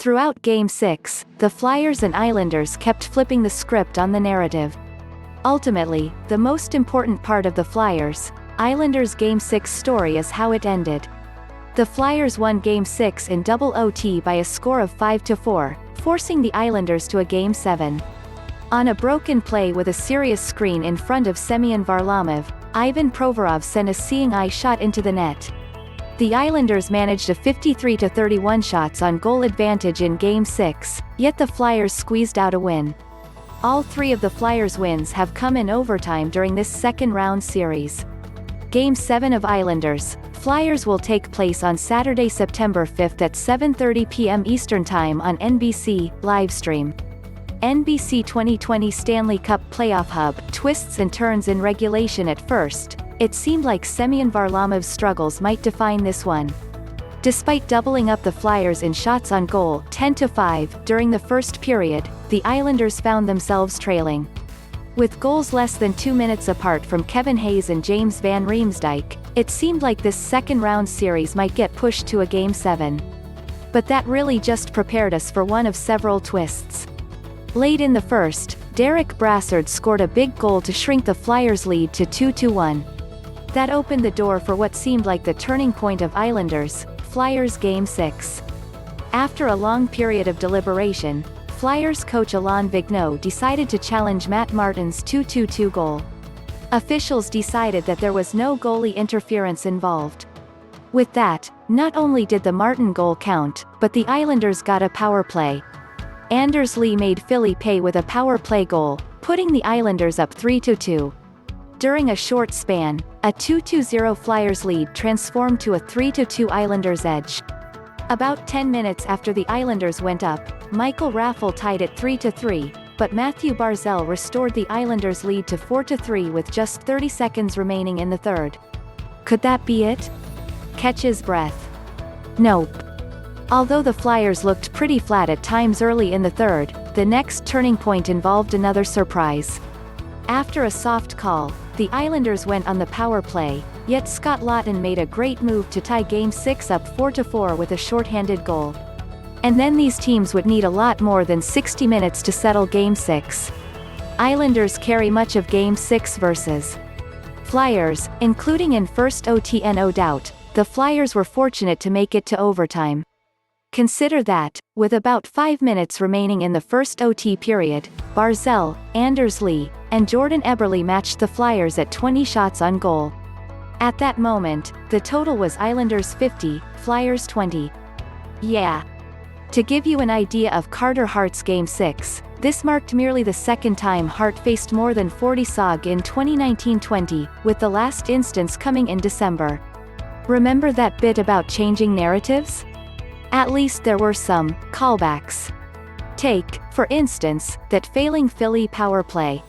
Throughout Game 6, the Flyers and Islanders kept flipping the script on the narrative. Ultimately, the most important part of the Flyers, Islanders Game 6 story is how it ended. The Flyers won Game 6 in double OT by a score of 5-4, forcing the Islanders to a Game 7. On a broken play with a serious screen in front of Semyon Varlamov, Ivan Provorov sent a seeing eye shot into the net. The Islanders managed a 53-31 shots on goal advantage in Game 6, yet the Flyers squeezed out a win. All three of the Flyers' wins have come in overtime during this second-round series. Game 7 of Islanders, Flyers will take place on Saturday, September 5 at 7:30 p.m. Eastern Time on NBC, livestream. NBC 2020 Stanley Cup Playoff Hub, twists and turns in regulation at first. It seemed like Semyon Varlamov's struggles might define this one. Despite doubling up the Flyers in shots on goal 10-5 during the first period, the Islanders found themselves trailing. With goals less than 2 minutes apart from Kevin Hayes and James Van Riemsdyk, it seemed like this second-round series might get pushed to a Game 7. But that really just prepared us for one of several twists. Late in the first, Derick Brassard scored a big goal to shrink the Flyers' lead to 2-1. That opened the door for what seemed like the turning point of Islanders, Flyers Game 6. After a long period of deliberation, Flyers coach Alain Vigneault decided to challenge Matt Martin's 2-2 goal. Officials decided that there was no goalie interference involved. With that, not only did the Martin goal count, but the Islanders got a power play. Anders Lee made Philly pay with a power play goal, putting the Islanders up 3-2. During a short span, a 2-0 Flyers lead transformed to a 3-2 Islanders edge. About 10 minutes after the Islanders went up, Michael Raffl tied it 3-3, but Mathew Barzal restored the Islanders' lead to 4-3 with just 30 seconds remaining in the third. Could that be it? Catch his breath. Nope. Although the Flyers looked pretty flat at times early in the third, the next turning point involved another surprise. After a soft call, the Islanders went on the power play, yet Scott Laughton made a great move to tie Game 6 up 4-4 with a shorthanded goal. And then these teams would need a lot more than 60 minutes to settle Game 6. Islanders carry much of Game 6 versus Flyers, including in first OTNo doubt. The Flyers were fortunate to make it to overtime. Consider that, with about 5 minutes remaining in the first OT period, Barzal, Anders Lee, and Jordan Eberle matched the Flyers at 20 shots on goal. At that moment, the total was Islanders 50, Flyers 20. Yeah. To give you an idea of Carter Hart's Game 6, this marked merely the second time Hart faced more than 40 SOG in 2019-20, with the last instance coming in December. Remember that bit about changing narratives? At least there were some callbacks. Take, for instance, that failing Philly power play.